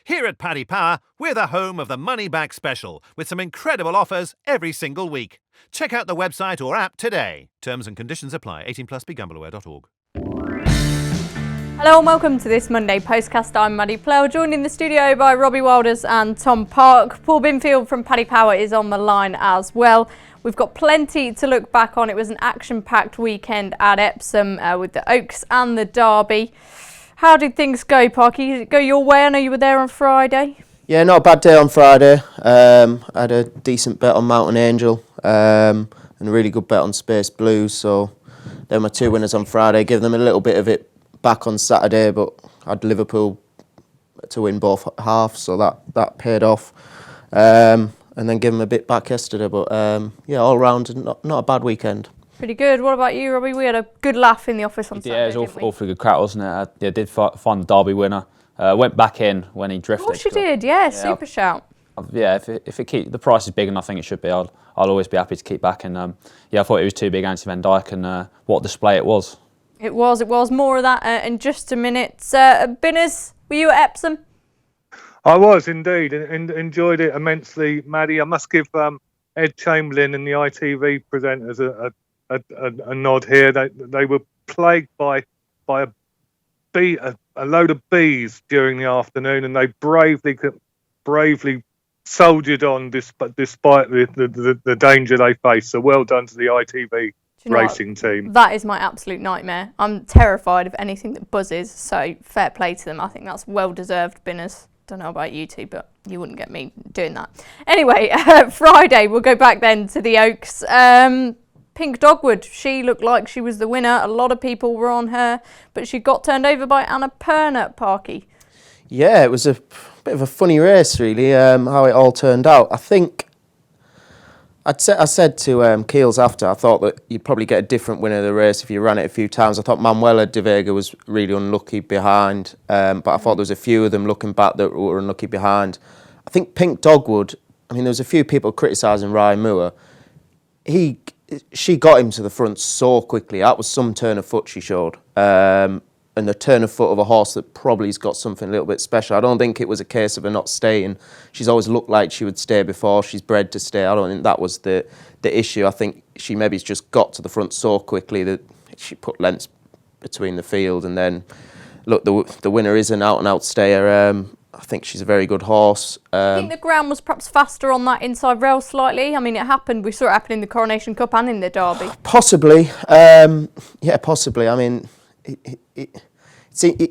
Here at Paddy Power, we're the home of the Money Back Special, with some incredible offers every single week. Check out the website or app today. Terms and conditions apply. 18 plus, begambleaware.org. Hello and welcome to this Monday Postcast. I'm Maddie Plell, joined in the studio by Robbie Wilders and Tom Park. Paul Binfield from Paddy Power is on the line as well. We've got plenty to look back on. It was an action-packed weekend at Epsom with the Oaks and the Derby. How did things go, Parky? Did it go your way? I know you were there on Friday. Yeah, not a bad day on Friday. I had a decent bet on Mountain Angel and a really good bet on Space Blues. So they're my two winners on Friday. Give them a little bit of it back on Saturday, but I had Liverpool to win both halves, so that paid off. And then give them a bit back yesterday. But yeah, all round, not a bad weekend. Pretty good. What about you, Robbie? We had a good laugh in the office on Saturday. Yeah, it was awfully good crack, wasn't it? I did find the Derby winner. Went back in when he drifted. Of course you did, yeah, super shout. Yeah, if the price is big enough, I think it should be. I'll always be happy to keep back. And yeah, I thought it was too big, Anthony Van Dijk, and what display it was. It was. More of that in just a minute. Binners, were you at Epsom? I was indeed, and enjoyed it immensely, Maddie. I must give Ed Chamberlain and the ITV presenters a nod here. They were plagued by a load of bees during the afternoon, and they bravely soldiered on despite the danger they faced. So well done to the ITV racing team. That is my absolute nightmare. I'm terrified of anything that buzzes, so fair play to them. I think that's well deserved, Binners. Don't know about you two, but you wouldn't get me doing that. Anyway, Friday, we'll go back then to the Oaks. Pink Dogwood, she looked like she was the winner. A lot of people were on her, but she got turned over by Annapurna, Parky. Yeah, it was a bit of a funny race, really, how it all turned out. I think I said to Keels after, I thought that you'd probably get a different winner of the race if you ran it a few times. I thought Manuela de Vega was really unlucky behind, but I thought there was a few of them looking back that were unlucky behind. I think Pink Dogwood, I mean, there was a few people criticising Ryan Moore. She got him to the front so quickly. That was some turn of foot she showed. And the turn of foot of a horse that probably has got something a little bit special. I don't think it was a case of her not staying. She's always looked like she would stay before. She's bred to stay. I don't think that was the issue. I think she maybe just got to the front so quickly that she put lengths between the field. And then, look, the winner is an out-and-out stayer. I think she's a very good horse. I think the ground was perhaps faster on that inside rail slightly. I mean, it happened. We saw it happen in the Coronation Cup and in the Derby. Possibly. Yeah, possibly. I mean,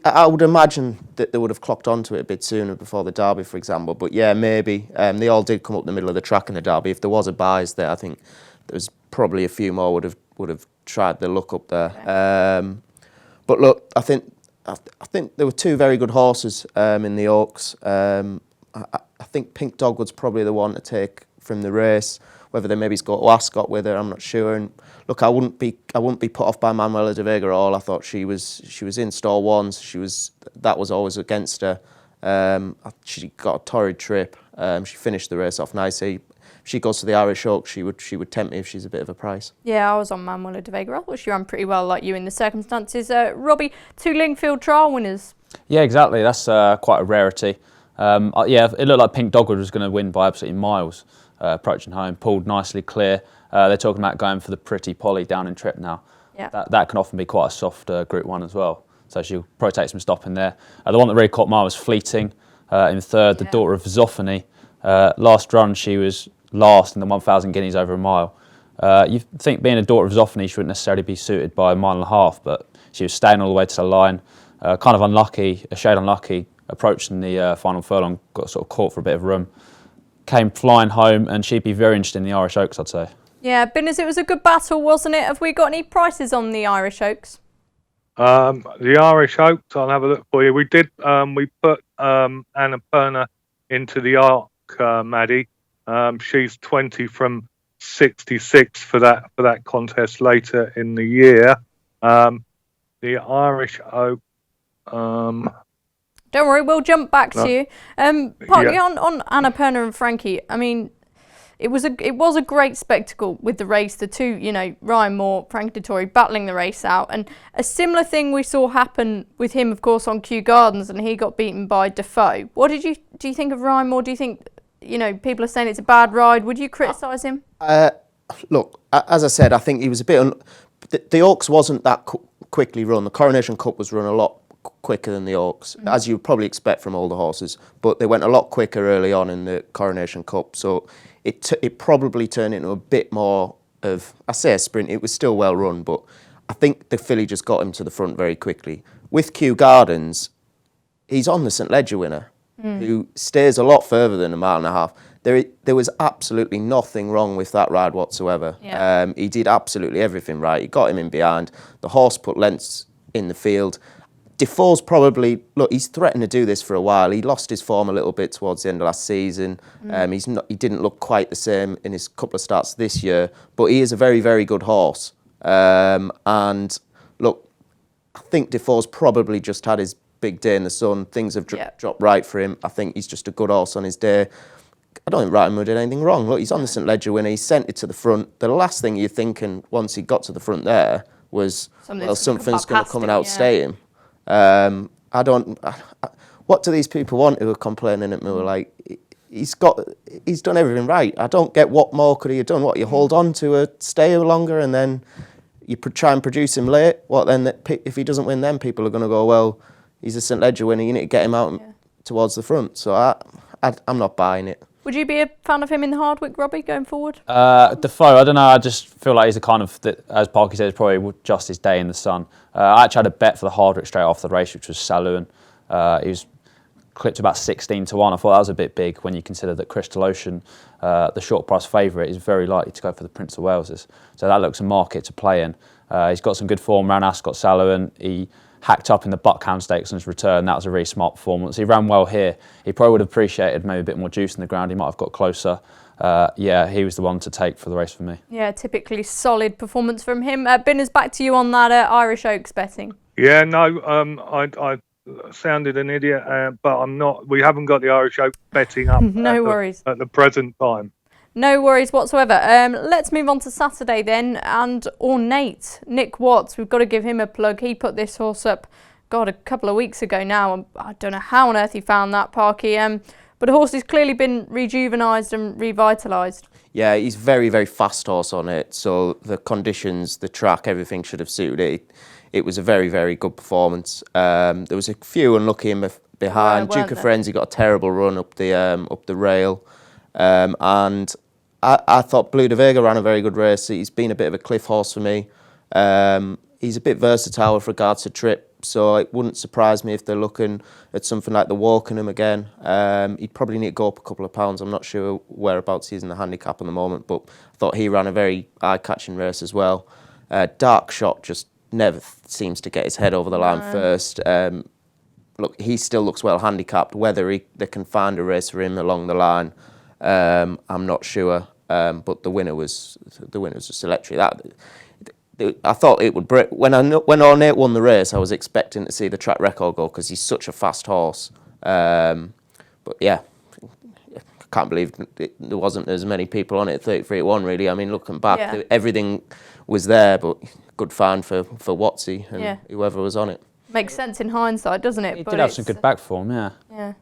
I would imagine that they would have clocked onto it a bit sooner before the Derby, for example. But yeah, maybe. They all did come up the middle of the track in the Derby. If there was a bias there, I think there was probably a few more would have tried their luck up there. Okay. But look, I think there were two very good horses in the Oaks. I think Pink Dogwood's probably the one to take from the race. Whether they maybe's got Ascot with her, I'm not sure. And look, I wouldn't be put off by Manuela de Vega at all. I thought she was in stall ones. That was always against her. She got a torrid trip. She finished the race off nicely. If she goes to the Irish Oaks, she would tempt me if she's a bit of a price. Yeah, I was on Manuela de Vega. I thought she ran pretty well, like you, in the circumstances. Robbie, two Lingfield trial winners. Yeah, exactly. That's quite a rarity. Yeah, it looked like Pink Dogwood was going to win by absolutely miles. Approaching home, pulled nicely clear. They're talking about going for the Pretty Polly down in Trip now. Yeah. That can often be quite a soft Group 1 as well. So she'll probably take some stopping there. The one that really caught my eye was Fleeting in third, the daughter of Zophany. Last run, she was last in the 1,000 guineas over a mile. You think being a daughter of Zophany, she wouldn't necessarily be suited by a mile and a half, but she was staying all the way to the line. Kind of unlucky, a shade unlucky, approaching the final furlong, got sort of caught for a bit of room. Came flying home, and she'd be very interested in the Irish Oaks, I'd say. Yeah, Binners, it was a good battle, wasn't it? Have we got any prices on the Irish Oaks? The Irish Oaks, I'll have a look for you. We did. We put Annapurna into the Arc, Maddie. She's 20 from 66 for that contest later in the year. The Irish Oak. Don't worry, we'll jump back to you. Partly on Annapurna and Frankie. I mean, it was a great spectacle with the race. The two, Ryan Moore, Frank Dettori battling the race out, and a similar thing we saw happen with him, of course, on Kew Gardens, and he got beaten by Defoe. What do you think of Ryan Moore? Do you think people are saying it's a bad ride? Would you criticise him? Look, as I said, I think he was a bit. The Oaks wasn't that quickly run. The Coronation Cup was run a lot quicker than the Oaks, as you would probably expect from older horses, but they went a lot quicker early on in the Coronation Cup, so it probably turned into a bit more of, I say a sprint. It was still well run, but I think the filly just got him to the front very quickly. With Kew Gardens, he's on the St Leger winner, who stays a lot further than a mile and a half. There was absolutely nothing wrong with that ride whatsoever. Yeah. He did absolutely everything right. He got him in behind. The horse put lengths in the field. Defoe's probably, he's threatened to do this for a while. He lost his form a little bit towards the end of last season. He didn't look quite the same in his couple of starts this year, but he is a very, very good horse. And look, I think Defoe's probably just had his big day in the sun. Things have dropped right for him. I think he's just a good horse on his day. I don't think Ryan Moore did anything wrong. Look, he's on the St Leger winner. He sent it to the front. The last thing you're thinking once he got to the front there was, something's going to come and outstay him. What do these people want who are complaining at Moore? Like, he's done everything right. I don't get what more could he have done. What, you hold on to a stay longer and then you try and produce him late? What then? If he doesn't win, then people are going to go, well, he's a St Leger winner. You need to get him out towards the front. So I'm not buying it. Would you be a fan of him in the Hardwick, Robbie, going forward? Defoe, I don't know. I just feel like he's a kind of, as Parky said, probably just his day in the sun. I actually had a bet for the Hardwick straight off the race, which was Saloon. He was clipped about 16-1. I thought that was a bit big when you consider that Crystal Ocean, the short price favourite, is very likely to go for the Prince of Waleses. So that looks a market to play in. He's got some good form around Ascot Saloon. He hacked up in the Buckhound Stakes on his return. That was a really smart performance. He ran well here. He probably would have appreciated maybe a bit more juice in the ground. He might have got closer. He was the one to take for the race for me. Yeah, typically solid performance from him. Binners, back to you on that Irish Oaks betting. Yeah, no, I sounded an idiot, but I'm not. We haven't got the Irish Oaks betting up. No worries. At the present time. No worries whatsoever. Let's move on to Saturday then, and Ornate. Nick Watts, we've got to give him a plug. He put this horse up, a couple of weeks ago now. I don't know how on earth he found that, Parky. But the horse has clearly been rejuvenised and revitalised. Yeah, he's very, very fast horse on it. So the conditions, the track, everything should have suited it. It was a very, very good performance. There was a few unlucky behind. Duke of Frenzy got a terrible run up the rail. And I thought Blue de Vega ran a very good race. He's been a bit of a cliff horse for me. He's a bit versatile with regards to trip, so it wouldn't surprise me if they're looking at something like the Wokenham again. He'd probably need to go up a couple of pounds. I'm not sure whereabouts he's in the handicap at the moment, but I thought he ran a very eye-catching race as well. Dark Shot just never seems to get his head over the line first. Look, he still looks well handicapped. Whether they can find a race for him along the line, I'm not sure, but the winner was just electric. I thought it would break. When Ornate won the race, I was expecting to see the track record go because he's such a fast horse. But yeah, I can't believe there wasn't as many people on it. 33-1 really. I mean, looking back, everything was there, but good find for Watsy and whoever was on it. Makes sense in hindsight, doesn't it? He did have some good back form, yeah.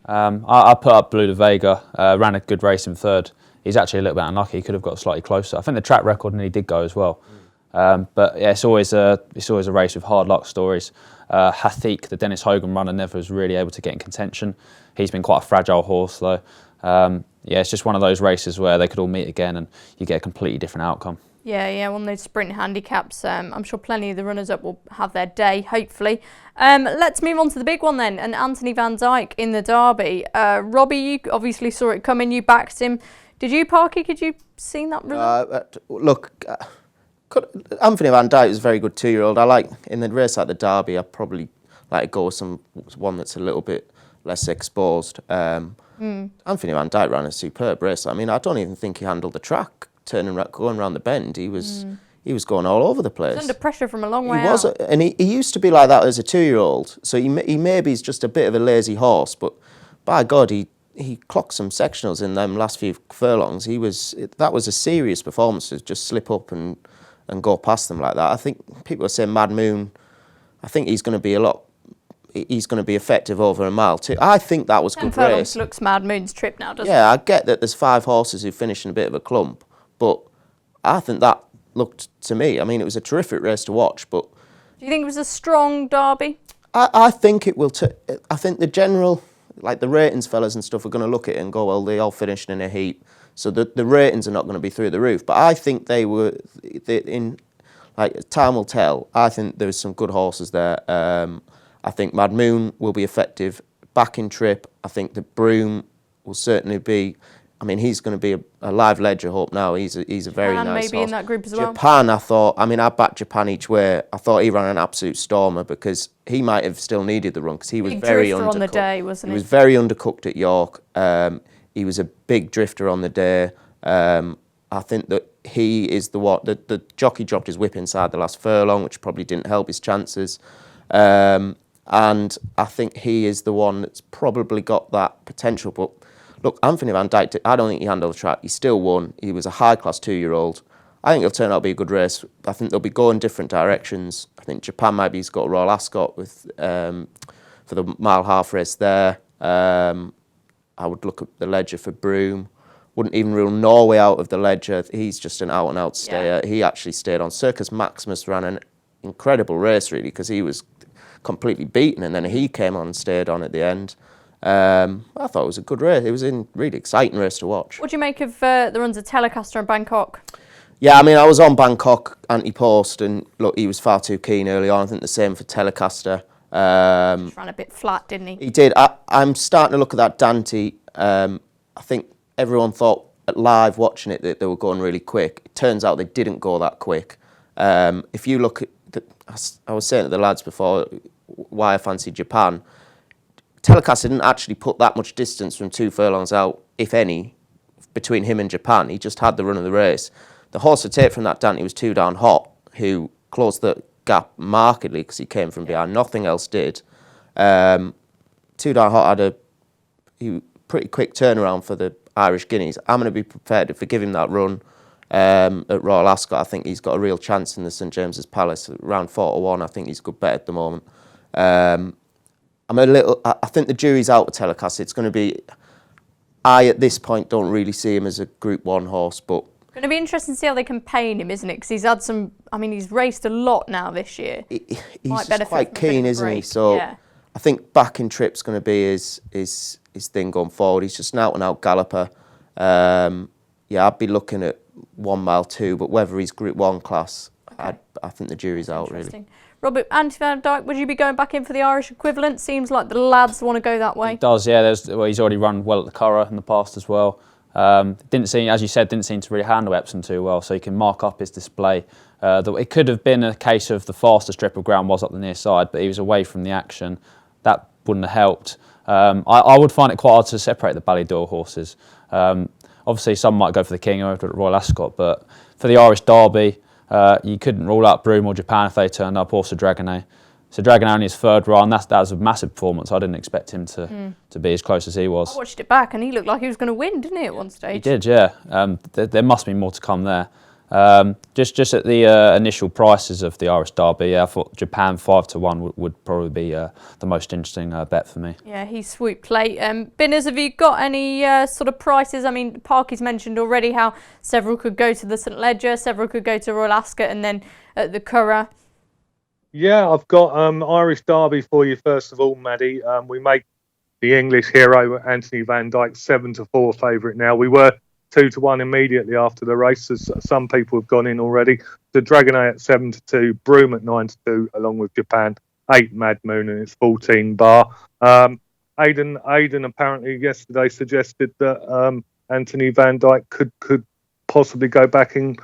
I put up Blue de Vega, ran a good race in third. He's actually a little bit unlucky. He could have got slightly closer. I think the track record nearly did go as well. But yeah, it's always a race with hard luck stories. Hathik, the Dennis Hogan runner, never was really able to get in contention. He's been quite a fragile horse though. It's just one of those races where they could all meet again and you get a completely different outcome. Yeah, one of those sprint handicaps. I'm sure plenty of the runners-up will have their day, hopefully. Let's move on to the big one then, and Anthony Van Dyke in the Derby. Robbie, you obviously saw it coming, you backed him. Did you, Parky? Could you seen that result? Anthony Van Dyke is a very good 2-year-old. I like, in the race like the Derby, I probably like to go with one that's a little bit less exposed. Anthony Van Dyke ran a superb race. I mean, I don't even think he handled the track. Going around the bend, he was going all over the place. He was under pressure from a long way out. He was, and he used to be like that as a 2-year-old. So he maybe is just a bit of a lazy horse, but by God, he he clocked some sectionals in them last few furlongs. That was a serious performance to just slip up and go past them like that. I think people are saying Mad Moon. I think he's going to be effective over a mile too. I think that was a 10 good furlongs race. looks Mad Moon's trip now, doesn't it? Yeah, I get that there's 5 horses who finish in a bit of a clump, but I think that looked to me. I mean, it was a terrific race to watch, but Do you think it was a strong derby? I think it will. I think the general, like the ratings fellas and stuff, are going to look at it and go, well, they all finished in a heap, so the ratings are not going to be through the roof. But I think time will tell. I think there's some good horses there. I think Mad Moon will be effective back in trip. I think the Broom will certainly be. I mean, he's going to be a live ledger hope now. He's a very Japan nice maybe horse. in that group as well. Japan, I backed Japan each way. I thought he ran an absolute stormer because he might have still needed the run because he was Big very drifter undercooked. on the day, wasn't he? He was very undercooked at York. He was a big drifter on the day. I think that he is the one. The jockey dropped his whip inside the last furlong, which probably didn't help his chances. And I think he is the one that's probably got that potential. But look, Anthony Van Dijk, I don't think he handled the track. He still won. He was a high-class 2-year-old. I think it'll turn out to be a good race. I think they'll be going different directions. I think Japan maybe he's got Royal Ascot with for the mile half race there. I would look at the ledger for Broom. Wouldn't even rule Norway out of the ledger. He's just an out-and-out stayer. Yeah. He actually stayed on. Circus Maximus ran an incredible race, really, because he was completely beaten, and then he came on and stayed on at the end. I thought it was a good race. It was a really exciting race to watch. What do you make of the runs of Telecaster and Bangkok? Yeah, I mean, I was on Bangkok anti-post, and look, he was far too keen early on. I think the same for Telecaster. Just ran a bit flat, didn't he? He did. I'm starting to look at that Dante. I think everyone thought live watching it that they were going really quick. It turns out they didn't go that quick. If you look at, I was saying to the lads before why I fancied Japan. Telecaster didn't actually put that much distance from 2 furlongs out, if any, between him and Japan. He just had the run of the race. The horse to take from that Dante was 2 Down Hot, who closed the gap markedly because he came from behind. Nothing else did. 2 Down Hot had a pretty quick turnaround for the Irish Guineas. I'm going to be prepared to forgive him that run at Royal Ascot. I think he's got a real chance in the St James's Palace. Around 4-1, I think he's a good bet at the moment. I think the jury's out with Telecaster. It's going to be, at this point, don't really see him as a Group 1 horse, but Going to be interesting to see how they campaign him, isn't it? Because he's had some. I mean, he's raced a lot now this year. He's just quite keen, isn't he? So yeah. I think backing trip's going to be his thing going forward. He's just an out-and-out galloper. I'd be looking at 1 mile 2, but whether he's Group 1 class, okay. I think the jury's out, really. Robert, Anthony Van Dijk, would you be going back in for the Irish equivalent? Seems like the lads want to go that way. He does, yeah. He's already run well at the Curragh in the past as well. Didn't seem to really handle Epsom too well, so he can mark up his display. It could have been a case of the faster strip of ground was up the near side, but he was away from the action. That wouldn't have helped. I would find it quite hard to separate the Ballydor horses. Obviously, some might go for the King over at Royal Ascot, but for the Irish Derby, you couldn't rule out Broom or Japan if they turned up, or Sir Dragonet. So Dragonet on his 3rd run, that was a massive performance. I didn't expect him to be as close as he was. I watched it back and he looked like he was going to win, didn't he, at one stage? He did, yeah. There must be more to come there. Just at the initial prices of the Irish Derby, I thought Japan 5-1 would probably be the most interesting bet for me. Yeah, he swooped late. Binners, have you got any sort of prices? I mean, Parky's mentioned already how several could go to the St Ledger, several could go to Royal Ascot, and then at the Curragh. Yeah, I've got Irish Derby for you first of all, Maddie. We make the English hero Anthony Van Dijk 7-4 favourite now. We were 2-1 immediately after the race, as some people have gone in already. The Dragonet at 7-2, Broom at 9-2, along with Japan 8 Mad Moon, and it's 14 Bar. Aidan apparently yesterday suggested that Anthony Van Dijk could possibly go back in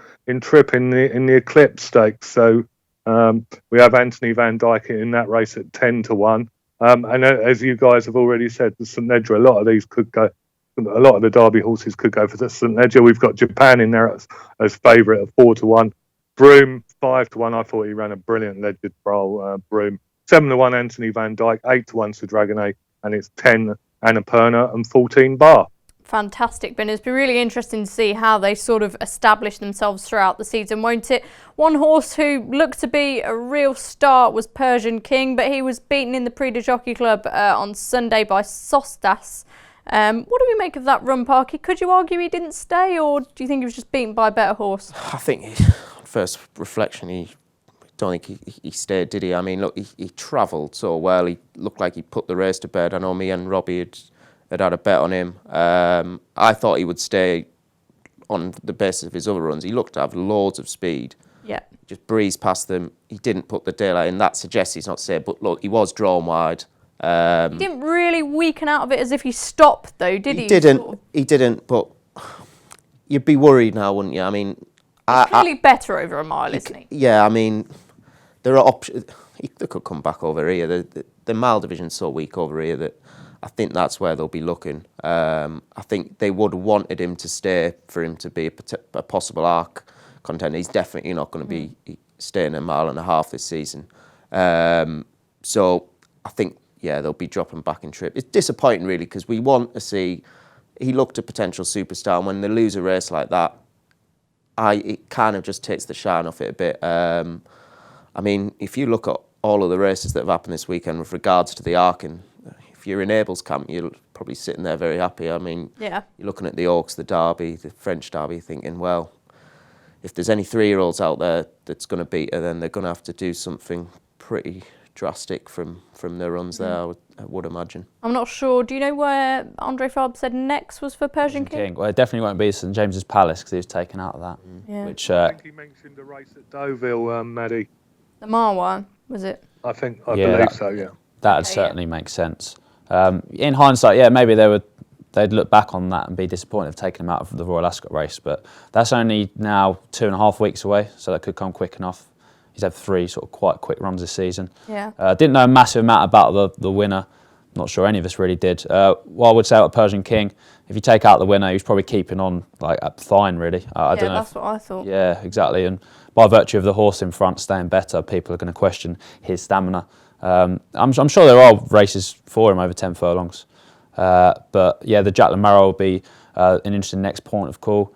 trip in the Eclipse Stakes. So we have Anthony Van Dijk in that race at 10-1. And as you guys have already said, the St Ledger, a lot of the Derby horses could go for the St Ledger. We've got Japan in there as favourite at 4-1. Broom 5-1. I thought he ran a brilliant Ledger trial. Broom 7-1. Anthony Van Dijk 8-1 to Dragonet, and it's 10 Annapurna and 14 Bar. Fantastic, Ben. It'll be really interesting to see how they sort of establish themselves throughout the season, won't it? One horse who looked to be a real star was Persian King, but he was beaten in the Prix de Jockey Club on Sunday by Sostas. What do we make of that run, Parky? Could you argue he didn't stay, or do you think he was just beaten by a better horse? I think, on first reflection, don't think he stayed, did he? I mean, look, he travelled so well. He looked like he put the race to bed. I know me and Robbie had a bet on him. I thought he would stay on the basis of his other runs. He looked to have loads of speed. Yeah. Just breezed past them. He didn't put the daylight in. That suggests he's not stayed. But look, he was drawn wide. He didn't really weaken out of it as if he stopped, though, did he? He didn't, but you'd be worried now, wouldn't you? I mean... He's clearly better over a mile, isn't he? Yeah, I mean, there are options. They could come back over here. The mile division's so weak over here that I think that's where they'll be looking. I think they would have wanted him to stay for him to be a possible arc contender. He's definitely not going to be staying a mile and a half this season. So I think, yeah, they'll be dropping back in trip. It's disappointing, really, because we want to see... He looked a potential superstar, and when they lose a race like that, it kind of just takes the shine off it a bit. I mean, if you look at all of the races that have happened this weekend with regards to the arcing, if you're in Abel's camp, you're probably sitting there very happy. I mean, you're looking at the Oaks, the Derby, the French Derby, thinking, well, if there's any 3-year-olds out there that's going to beat her, then they're going to have to do something pretty drastic from their runs there, I would imagine. I'm not sure. Do you know where Andre Farb said next was for Persian King? Well, it definitely won't be St James's Palace because he was taken out of that. Yeah. Which I think he mentioned the race at Deauville, Maddie. The Marwa, was it? I believe so, yeah. That certainly makes sense. In hindsight, yeah, maybe they'd look back on that and be disappointed of taking him out of the Royal Ascot race, but that's only now 2.5 weeks away, so that could come quick enough. He's had 3 sort of quite quick runs this season. Yeah. Didn't know a massive amount about the winner. Not sure any of us really did. What I would say about Persian King, if you take out the winner, he was probably keeping on like fine, really. I don't know. That's what I thought. Yeah, exactly. And by virtue of the horse in front staying better, people are going to question his stamina. I'm sure there are races for him over 10 furlongs. But yeah, the Jack Lamaro will be an interesting next point of call.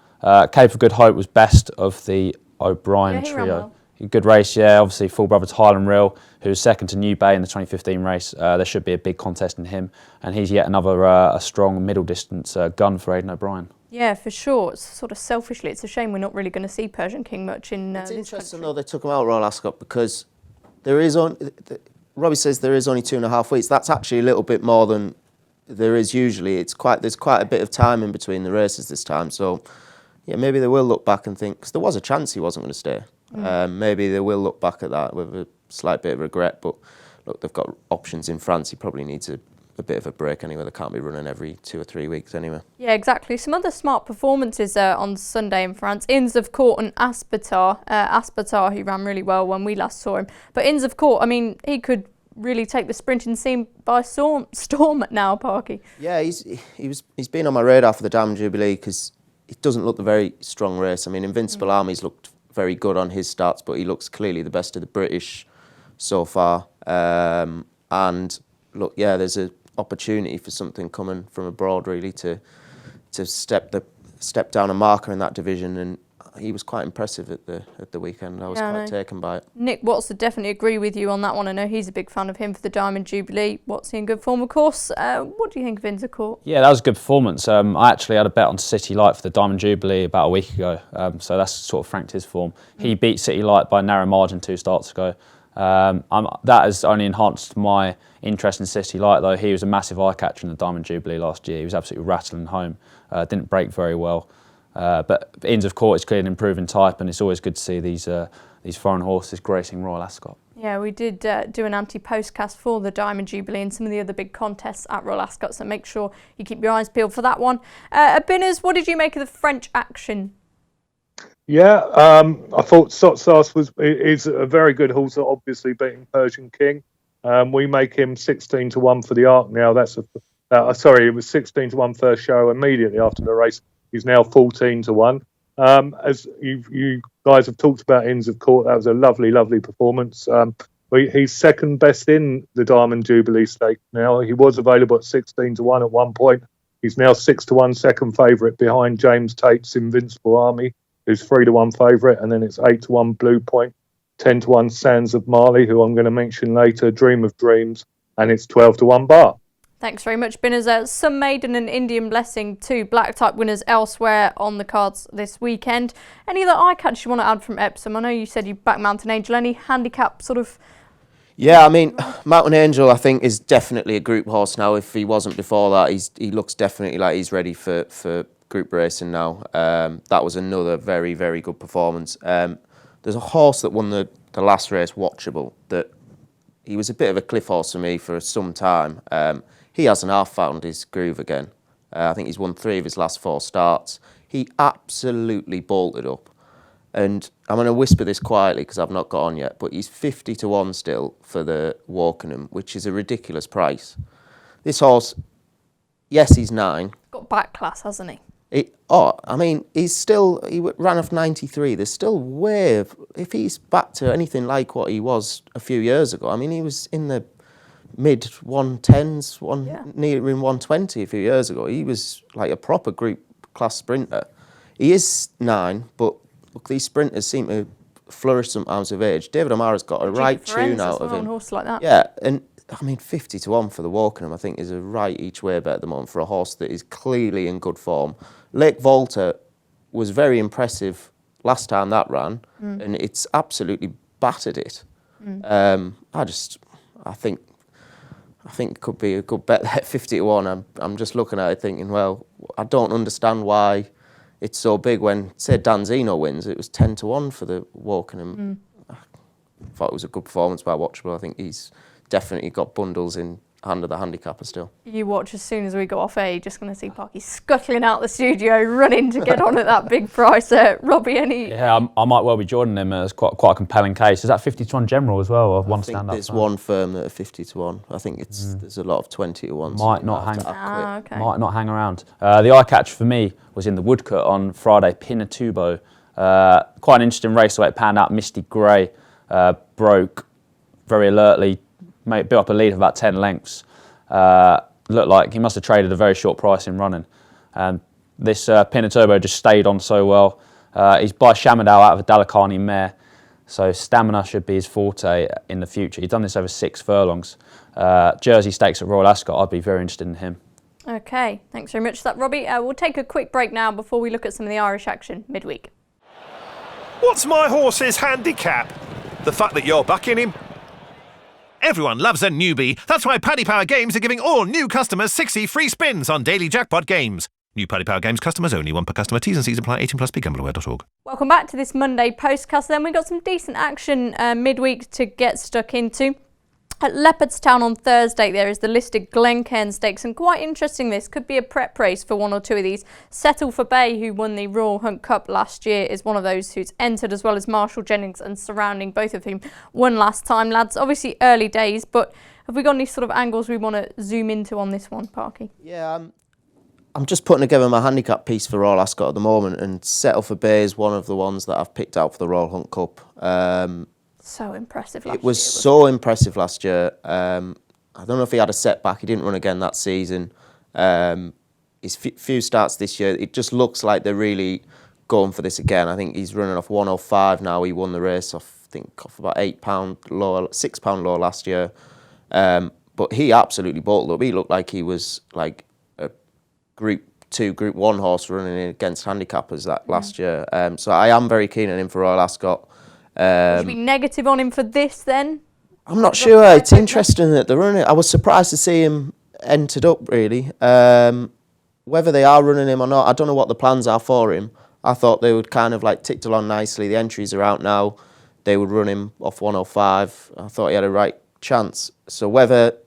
Cape of Good Hope was best of the O'Brien he ran trio. well. Good race, yeah. Obviously, full brother to Highland Reel, who was second to New Bay in the 2015 race. There should be a big contest in him, and he's yet another a strong middle distance gun for Aidan O'Brien. Yeah, for sure. It's sort of selfishly, it's a shame we're not really going to see Persian King much in It's this interesting, country. though, they took him out of Royal Ascot because there is Robbie says there is only 2.5 weeks. That's actually a little bit more than there is usually. There's quite a bit of time in between the races this time. So, yeah, maybe they will look back and think, because there was a chance he wasn't going to stay. Maybe they will look back at that with a slight bit of regret. But look, they've got options in France. He probably needs a bit of a break anyway. They can't be running every 2 or 3 weeks anyway. Yeah, exactly. Some other smart performances on Sunday in France. Inns of Court and Aspetar. Aspetar, who ran really well when we last saw him. But Inns of Court, I mean, he could really take the sprinting scene by storm now, Parky. Yeah, he's been on my radar for the Diamond Jubilee because it doesn't look the very strong race. I mean, Invincible Army's looked very good on his starts, but he looks clearly the best of the British so far. And look, yeah, there's an opportunity for something coming from abroad, really, to step down a marker in that division. And he was quite impressive at the weekend. I was quite taken by it. Nick Watts would definitely agree with you on that one. I know he's a big fan of him for the Diamond Jubilee. Watts in good form, of course. What do you think of Inns of Court? Yeah, that was a good performance. I actually had a bet on City Light for the Diamond Jubilee about a week ago, so that's sort of franked his form. He beat City Light by a narrow margin 2 starts ago. That has only enhanced my interest in City Light, though. He was a massive eye catcher in the Diamond Jubilee last year. He was absolutely rattling home. Didn't break very well. But Inns of Court is clearly an improving type, and it's always good to see these foreign horses gracing Royal Ascot. Yeah, we did do an anti-postcast for the Diamond Jubilee and some of the other big contests at Royal Ascot, so make sure you keep your eyes peeled for that one. Binners, what did you make of the French action? Yeah, I thought Sotsas is a very good horse, obviously beating Persian King. We make him 16 to 1 for the Arc now. It was 16 to 1 first show immediately after the race. He's now 14 to 1. As you guys have talked about Inns of Court, that was a lovely, lovely performance. He's second best in the Diamond Jubilee Stakes now. He was available at 16-1 at one point. He's now 6-1 second favourite behind James Tate's Invincible Army, who's 3-1 favourite, and then it's 8-1 Blue Point, 10-1 Sands of Marley, who I'm going to mention later, Dream of Dreams, and it's 12-1 Bar. Thanks very much, Binners. Some Maiden and Indian Blessing, two black type winners elsewhere on the cards this weekend. Any other eye catch you want to add from Epsom? I know you said you back Mountain Angel. Any handicap sort of? Yeah, I mean, Mountain Angel, I think, is definitely a group horse now. If he wasn't before that, he looks definitely like he's ready for group racing now. That was another very, very good performance. There's a horse that won the last race, Watchable, that he was a bit of a cliff horse for me for some time. He hasn't half found his groove again. I think he's won 3 of his last 4 starts. He absolutely bolted up. And I'm going to whisper this quietly because I've not got on yet, but he's 50-1 still for the Wokingham, which is a ridiculous price. This horse, yes, he's 9. Got back class, hasn't he? He ran off 93. There's still way if he's back to anything like what he was a few years ago. I mean, he was in the mid 110s, near in 120 a few years ago. He was like a proper group class sprinter. He is 9, but look, these sprinters seem to flourish sometimes with age. David O'Mara's got a right tune out of him. On a horse like that. Yeah, and I mean 50-1 for the Wokingham, I think, is a right each way bet at the moment for a horse that is clearly in good form. Lake Volta was very impressive last time that ran, and it's absolutely battered it. I think it could be a good bet there, 50-1. I'm just looking at it thinking, well, I don't understand why it's so big when, say, Danzino wins. It was 10-1 for the Wokingham. I thought it was a good performance by Watchable. I think he's definitely got bundles in hand of the handicapper still. You watch as soon as we got off air, you're just going to see Parky scuttling out the studio, running to get on at that big price. Robbie, any? Yeah, I might well be joining him. It's quite a compelling case. Is that 50-1 general as well, or one stand-up? I think there's one firm that are 50-1. I think there's a lot of 20-1s. Might not hang. Okay. Might not hang around. The eye catch for me was in the Woodcut on Friday, Pinatubo. Quite an interesting race the way it panned out. Misty Grey broke very alertly, built up a lead of about 10 lengths. Looked like he must have traded a very short price in running. This Pinatubo just stayed on so well. He's by Shamadal out of a Dalakani mare, so stamina should be his forte in the future. He's done this over 6 furlongs. Jersey Stakes at Royal Ascot, I'd be very interested in him. Okay, thanks very much for that, Robbie. We'll take a quick break now before we look at some of the Irish action midweek. What's my horse's handicap? The fact that you're backing him? Everyone loves a newbie. That's why Paddy Power Games are giving all new customers 60 free spins on daily jackpot games. New Paddy Power Games customers only, 1 per customer. T's and C's apply. 18+. BeGambleAware.org. Welcome back to this Monday Postcast. Then we got some decent action midweek to get stuck into. At Leopardstown on Thursday, there is the listed Glencairn Stakes, and quite interesting, this could be a prep race for one or two of these. Settle for Bay, who won the Royal Hunt Cup last year, is one of those who's entered, as well as Marshall Jennings and Surrounding, both of whom won last time. Lads, obviously early days, but have we got any sort of angles we want to zoom into on this one, Parky? Yeah, I'm just putting together my handicap piece for Royal Ascot at the moment, and Settle for Bay is one of the ones that I've picked out for the Royal Hunt Cup. So impressive last year. It was so impressive last year. I don't know if he had a setback. He didn't run again that season. His few starts this year, it just looks like they're really going for this again. I think he's running off 105 now. He won the race off about £8 lower, £6 lower last year. But he absolutely bolted up. He looked like he was like a Group 2, Group 1 horse running against handicappers last year. So I am very keen on him for Royal Ascot. Would you be negative on him for this then? I'm not sure. It's interesting that they're running it. I was surprised to see him entered up, really. Whether they are running him or not, I don't know what the plans are for him. I thought they would kind of like ticked along nicely. The entries are out now. They would run him off 105. I thought he had a right chance. So whether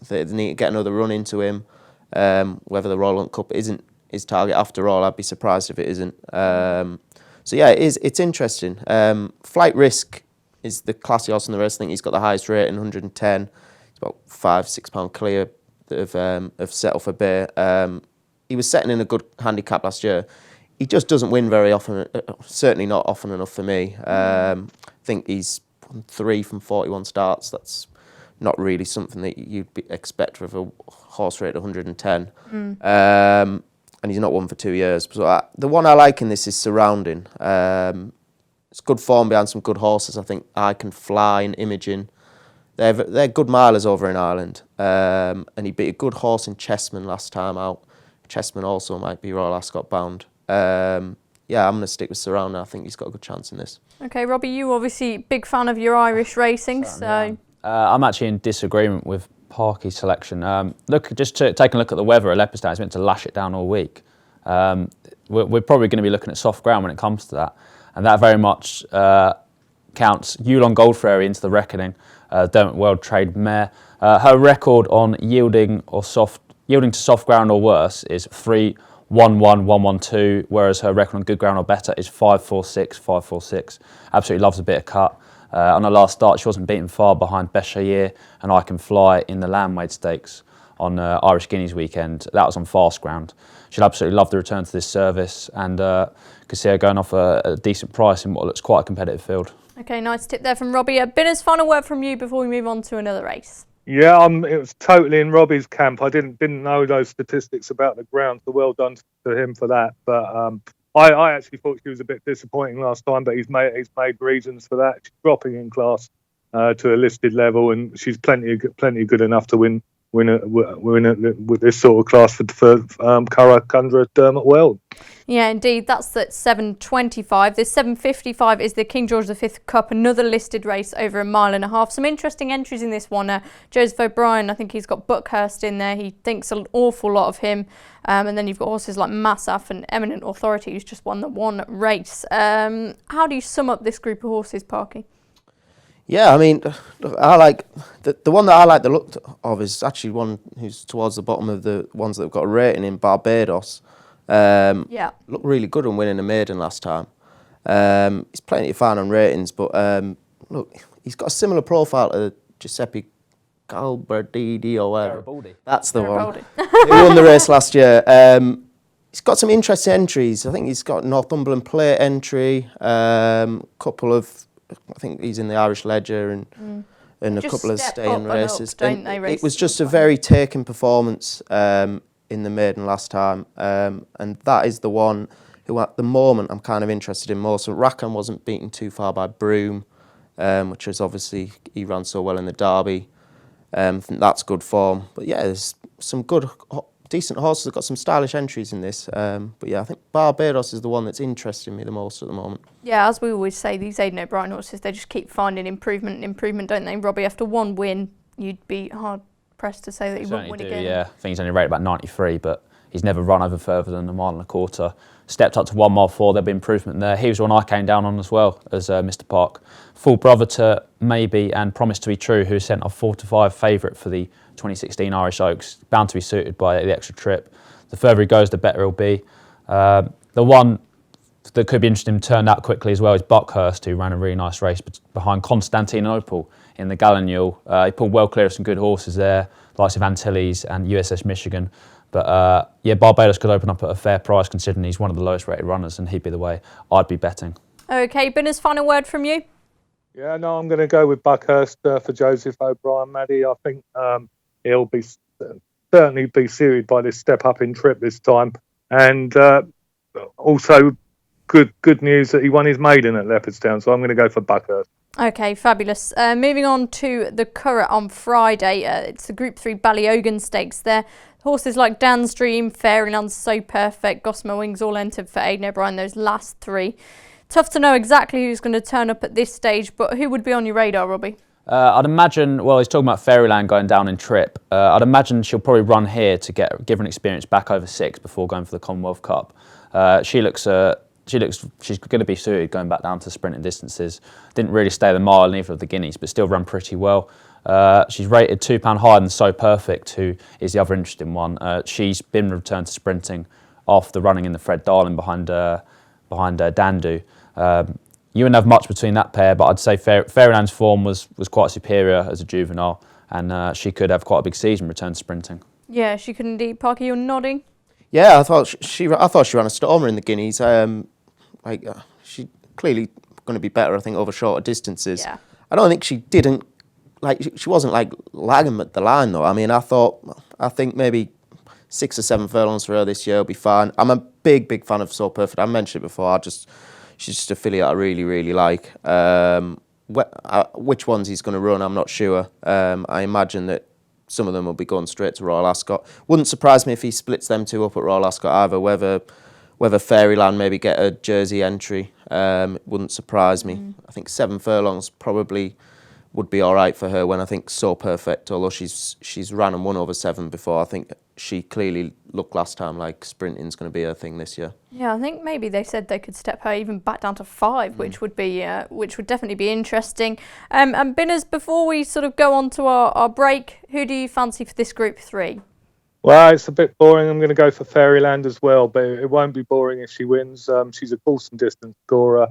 they need to get another run into him, whether the Royal Hunt Cup isn't his target after all, I'd be surprised if it isn't. So yeah, it's interesting. Flight Risk is the classy horse in the race. I think he's got the highest rating, 110. It's about £5-6 clear of Settle for Bay. He was setting in a good handicap last year. He just doesn't win very often. Certainly not often enough for me. I think he's won 3 from 41 starts. That's not really something that you'd expect with a horse rate 110. And he's not won for 2 years. So the one I like in this is Surrounding. It's good form behind some good horses. I think I Can Fly and Imogen. They're good milers over in Ireland. And he beat a good horse in Chessman last time out. Chessman also might be Royal Ascot bound. I'm going to stick with Surrounding. I think he's got a good chance in this. Okay, Robbie, you obviously big fan of your Irish racing, so... I'm actually in disagreement with Parky's selection. Taking a look at the weather at Leopardstown, it's meant to lash it down all week. We're probably going to be looking at soft ground when it comes to that. And that very much counts Yulon Goldfairy into the reckoning. Dermot World Trade mare. Her record on yielding to soft ground or worse is 3-1-1-1-1-2, whereas her record on good ground or better is 5-4-6, 5-4-6. Absolutely loves a bit of cut. On her last start, she wasn't beaten far behind Beshayer and I Can Fly in the Landwade Stakes on Irish Guineas weekend. That was on fast ground. She'd absolutely love the return to this service and could see her going off a decent price in what looks quite a competitive field. Okay, nice tip there from Robbie. Binner's final word from you before we move on to another race. Yeah, it was totally in Robbie's camp. I didn't know those statistics about the ground, so well done to him for that. But I actually thought she was a bit disappointing last time, but he's made reasons for that. She's dropping in class to a listed level, and she's plenty good enough to win with this sort of class for Curragh, Cundra, Dermot World. Yeah, indeed. That's at 7:25. This 7:55 is the King George V Cup, another listed race over 1.5 miles. Some interesting entries in this one. Joseph O'Brien, I think he's got Buckhurst in there. He thinks an awful lot of him. And then you've got horses like Massaf and Eminent Authority, who's just won the one race. How do you sum up this group of horses, Parky? Yeah, I mean, I like the one that I like the look of is actually one who's towards the bottom of the ones that have got a rating in Barbados. Looked really good on winning a maiden last time. He's plenty fine on ratings, but look, he's got a similar profile to Giuseppe Galbardini or whatever. Garibaldi. That's the Garibaldi. one. He won the race last year. He's got some interesting entries. I think he's got Northumberland Plate entry, couple of. I think he's in the Irish Ledger and a couple of staying races. It was just a very taken performance in the maiden last time, and that is the one who at the moment I'm kind of interested in more. So Rackham wasn't beaten too far by Broome, which is obviously he ran so well in the Derby. I think that's good form. But yeah, there's some good, decent horses. They've got some stylish entries in this. But yeah, I think Barbados is the one that's interesting me the most at the moment. Yeah, as we always say, these Aidan O'Brien horses, they just keep finding improvement, don't they? Robbie, after one win, you'd be hard pressed to say that he won't win again. Yeah, I think he's only rated about 93, but he's never run over further than 1.25 miles. Stepped up to 1 mile 4, there'll be improvement there. He was one I came down on as well as Mr. Park. Full brother to Maybe and Promise to Be True, who sent off 4-5 favourite for the 2016 Irish Oaks, bound to be suited by the extra trip. The further he goes, the better he'll be. The one that could be interesting turned out quickly as well is Buckhurst, who ran a really nice race behind Constantinople in the Gallinule. He pulled well clear of some good horses there, likes of Antilles and USS Michigan. But Barbados could open up at a fair price considering he's one of the lowest rated runners, and he'd be the way I'd be betting. Okay, Binner's final word from you? Yeah, no, I'm going to go with Buckhurst for Joseph O'Brien, Maddie. I think he'll be certainly be suited by this step up in trip this time, and also good news that he won his maiden at Leopardstown. So I'm going to go for Buckhurst. Okay, fabulous. Moving on to the Curragh on Friday. It's the Group 3 Ballyogan Stakes there. Horses like Dan's Dream, Fairyland, So Perfect, Gossamer Wings all entered for Aidan O'Brien, those last three. Tough to know exactly who's going to turn up at this stage, but who would be on your radar, Robbie? I'd imagine, well, he's talking about Fairyland going down in trip. I'd imagine she'll probably run here to give her an experience back over 6 before going for the Commonwealth Cup. She's going to be suited going back down to sprinting distances. Didn't really stay the mile in either of the Guineas, but still run pretty well. She's rated £2 higher than So Perfect, who is the other interesting one. She's been returned to sprinting off the running in the Fred Darling behind Dandu. You wouldn't have much between that pair, but I'd say Fairyland's form was quite superior as a juvenile, and she could have quite a big season return to sprinting. Yeah, she could indeed. Parker, you're nodding. Yeah, I thought she ran a stormer in the Guineas. She clearly going to be better, I think, over shorter distances. Yeah. I don't think she didn't, she wasn't lagging at the line though. I mean, I think maybe 6 or 7 furlongs for her this year will be fine. I'm a big fan of So Perfect. I mentioned it before. She's just a filly I really, really like. Which ones he's going to run, I'm not sure. I imagine that some of them will be going straight to Royal Ascot. Wouldn't surprise me if he splits them two up at Royal Ascot either, whether Fairyland maybe get a Jersey entry. Wouldn't surprise me. I think 7 furlongs probably would be all right for her when I think So Perfect, although she's ran and won over 7 before. I think she clearly looked last time like sprinting's going to be her thing this year. Yeah, I think maybe they said they could step her even back down to 5, which would definitely be interesting. And Binners, before we sort of go on to our break, who do you fancy for this Group 3? Well, it's a bit boring. I'm going to go for Fairyland as well, but it won't be boring if she wins. She's a course and distance scorer.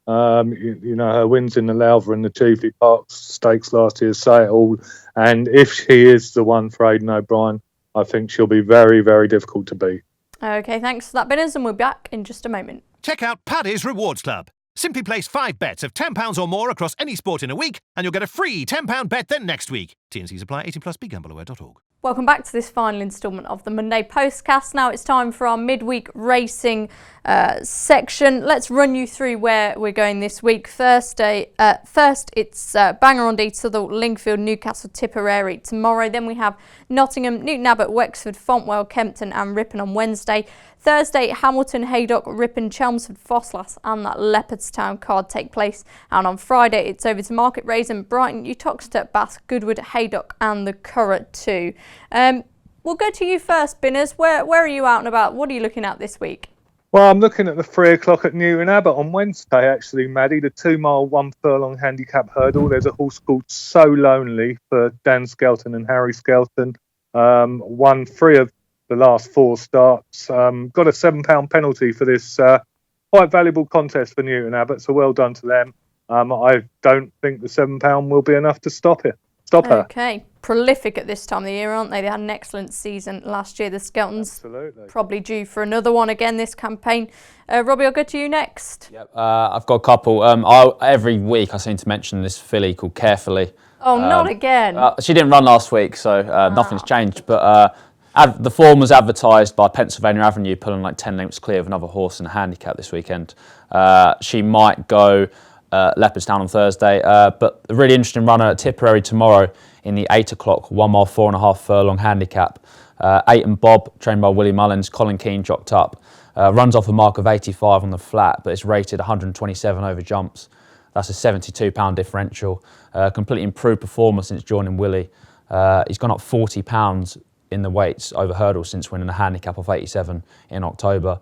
You know, her wins in the Lowther and the Cheveley Park Stakes last year say it all. And if she is the one for Aidan O'Brien, I think she'll be very, very difficult to beat. Okay, thanks for that, Binners, and we'll be back in just a moment. Check out Paddy's Rewards Club. Simply place 5 bets of £10 or more across any sport in a week, and you'll get a free £10 bet then next week. T&Cs apply. 18+, begambleaware.org. Welcome back to this final instalment of the Monday Postcast. Now it's time for our midweek racing section. Let's run you through where we're going this week. First, it's Bangor on Dee, Southall, Lingfield, Newcastle, Tipperary tomorrow. Then we have Nottingham, Newton Abbot, Wexford, Fontwell, Kempton and Ripon on Wednesday. Thursday, Hamilton, Haydock, Ripon, Chelmsford, Fosslas and that Leopardstown card take place. And on Friday, it's over to Market Raisin, Brighton, Uttoxeter, Bath, Goodwood, Haydock and the Curragh too. We'll go to you first, Binners. Where are you out and about? What are you looking at this week? Well, I'm looking at the 3 o'clock at Newton Abbot on Wednesday, actually, Maddie. The 2 mile, 1 furlong handicap hurdle. There's a horse called So Lonely for Dan Skelton and Harry Skelton. Won 3 of the last 4 starts. Got a £7 penalty for this quite valuable contest for Newton Abbot, so well done to them. I don't think the £7 will be enough to stop her. Okay. Prolific at this time of the year, aren't they? They had an excellent season last year. The Skeltons Absolutely. Probably due for another one again this campaign. Robbie, I'll go to you next. Yep, I've got a couple. Every week I seem to mention this filly called Carefully. Oh, not again. She didn't run last week, so nothing's changed. But the form was advertised by Pennsylvania Avenue, pulling like 10 lengths clear of another horse in a handicap this weekend. She might go Leopardstown on Thursday, but a really interesting runner at Tipperary tomorrow in the 8 o'clock 1 mile 4.5 furlong handicap. 8 and Bob, trained by Willie Mullins, Colin Keane jocked up. Runs off a mark of 85 on the flat, but it's rated 127 over jumps. That's a £72 differential. Completely improved performance since joining Willie. He's gone up £40 in the weights over hurdles since winning a handicap of 87 in October.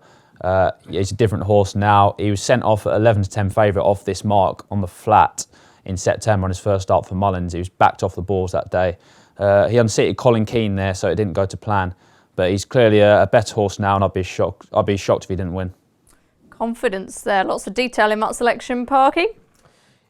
He's a different horse now. He was sent off at 11 to 10 favourite off this mark on the flat in September on his first start for Mullins. He was backed off the boards that day. He unseated Colin Keane there, so it didn't go to plan. But he's clearly a better horse now, and I'd be shocked if he didn't win. Confidence there. Lots of detail in that selection, Parky.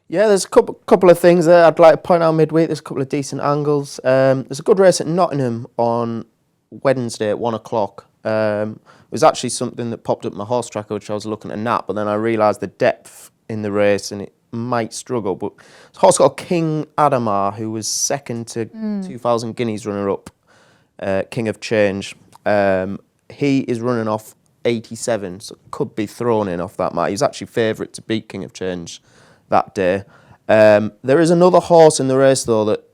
Yeah, there's a couple of things there I'd like to point out midweek. There's a couple of decent angles. There's a good race at Nottingham on Wednesday at 1 o'clock. It was actually something that popped up my horse tracker, which I was looking at nap, but then I realised the depth in the race and it might struggle. But it's a horse called King Adamar, who was second to 2,000 Guineas runner-up, King of Change. He is running off 87, so could be thrown in off that mark. He's actually favourite to beat King of Change that day. There is another horse in the race, though, that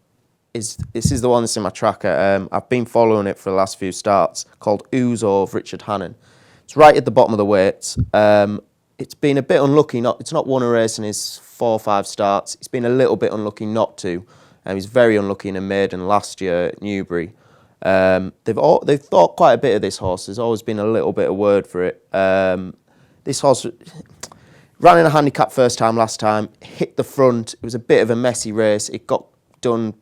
this is the one that's in my tracker. I've been following it for the last few starts, called Ouzo of Richard Hannon. It's right at the bottom of the weights. It's been a bit unlucky. It's not won a race in his 4 or 5 starts. It's been a little bit unlucky not to. He was very unlucky in a maiden last year at Newbury. They've thought quite a bit of this horse. There's always been a little bit of word for it. This horse ran in a handicap first time last time, hit the front. It was a bit of a messy race. It got done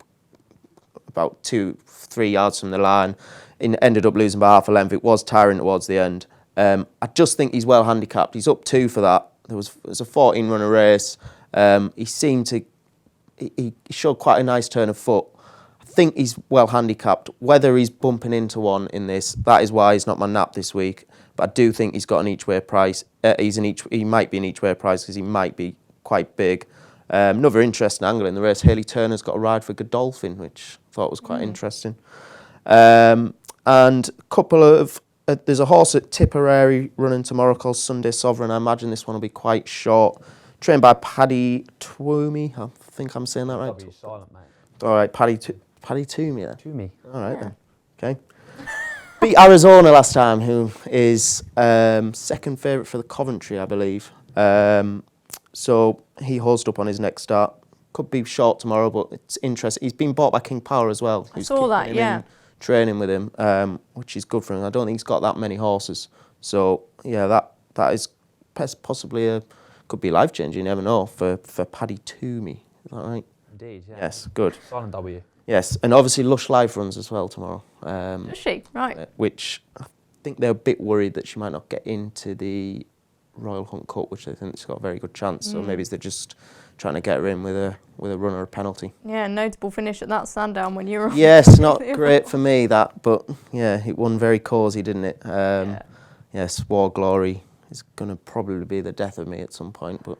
about 2-3 yards from the line. It ended up losing by half a length. It was tiring towards the end. I just think he's well handicapped. He's up 2 for that. It was a 14-runner race. He showed quite a nice turn of foot. I think he's well handicapped. Whether he's bumping into one in this, that is why he's not my nap this week. But I do think he's got an each-way price. He might be an each-way price because he might be quite big. Another interesting angle in the race, Hayley Turner's got a ride for Godolphin, which I thought was quite interesting. And a couple of, there's a horse at Tipperary running tomorrow called Sunday Sovereign. I imagine this one will be quite short. Trained by Paddy Twomey. I think I'm saying that right. W silent, mate. All right, Paddy Twomey. Yeah. Twomey. All right then. Okay. Beat Arizona last time, who is second favourite for the Coventry, I believe. So he hosed up on his next start. Could be short tomorrow, but it's interesting. He's been bought by King Power as well. I saw that, yeah. Training with him, which is good for him. I don't think he's got that many horses. So, yeah, that is possibly could be life-changing, you never know, for Paddy Twomey. Is that right? Indeed, yeah. Yes, good. Silent W. Yes, and obviously Lush Life runs as well tomorrow. Does she? Right. Which I think they're a bit worried that she might not get into the Royal Hunt Cup, which they think she's got a very good chance. So maybe they're just trying to get her in with a run or a penalty. Yeah, notable finish at that Sandown when you were on. Yes, not great for me that, but yeah, it won very cosy, didn't it? Yes, War Glory is going to probably be the death of me at some point, but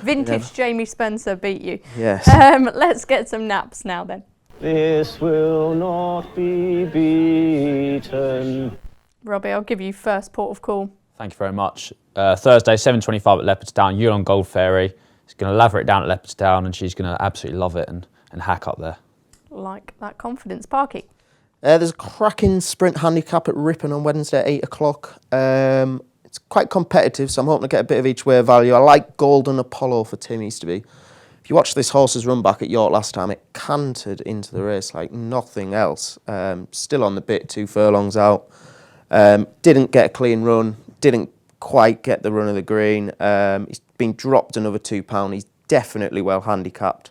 Vintage Jamie Spencer beat you. yes. Let's get some naps now then. This will not be beaten. Robbie, I'll give you first port of call. Thank you very much. Thursday, 7:25 at Leopardstown. Yulon Gold Fairy. She's going to lather it down at Leopardstown, and she's going to absolutely love it and hack up there. Like that confidence, Parky. There's a cracking sprint handicap at Ripon on Wednesday at 8 o'clock. It's quite competitive, so I'm hoping to get a bit of each way value. I like Golden Apollo for Tim Easterby. If you watch this horse's run back at York last time, it cantered into the race like nothing else. Still on the bit, 2 furlongs out. Didn't get a clean run, didn't quite get the run of the green. He's been dropped another £2. He's definitely well handicapped.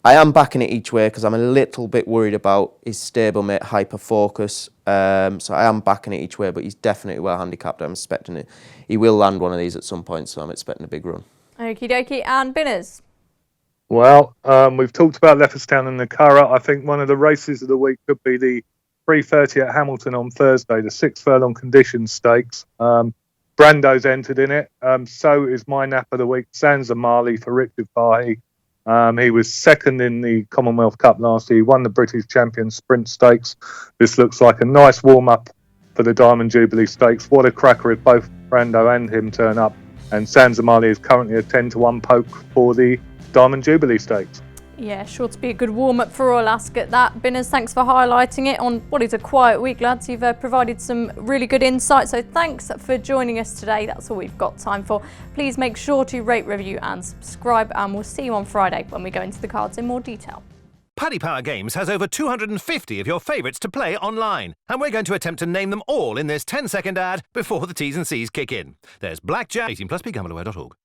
I am backing it each way because I'm a little bit worried about his stablemate Hyper Focus. So I am backing it each way, but he's definitely well handicapped. I'm expecting it. He will land one of these at some point, so I'm expecting a big run. Okie dokie, and Binners. Well, we've talked about Leopardstown and the Curragh. I think one of the races of the week could be the 3:30 at Hamilton on Thursday, the 6 furlong conditions stakes. Brando's entered in it. So is my nap of the week, Sansa Marley for Richard Fahey. He was second in the Commonwealth Cup last year. He won the British Champion Sprint Stakes. This looks like a nice warm-up for the Diamond Jubilee Stakes. What a cracker if both Brando and him turn up. And Sansa Marley is currently a 10-1 poke for the Diamond Jubilee Stakes. Yeah, sure to be a good warm-up for Royal Ascot that. Binners, thanks for highlighting it on what is a quiet week, lads. You've provided some really good insight, so thanks for joining us today. That's all we've got time for. Please make sure to rate, review and subscribe, and we'll see you on Friday when we go into the cards in more detail. Paddy Power Games has over 250 of your favourites to play online, and we're going to attempt to name them all in this 10-second ad before the T's and C's kick in. There's Blackjack, 18+, begambleaware.org.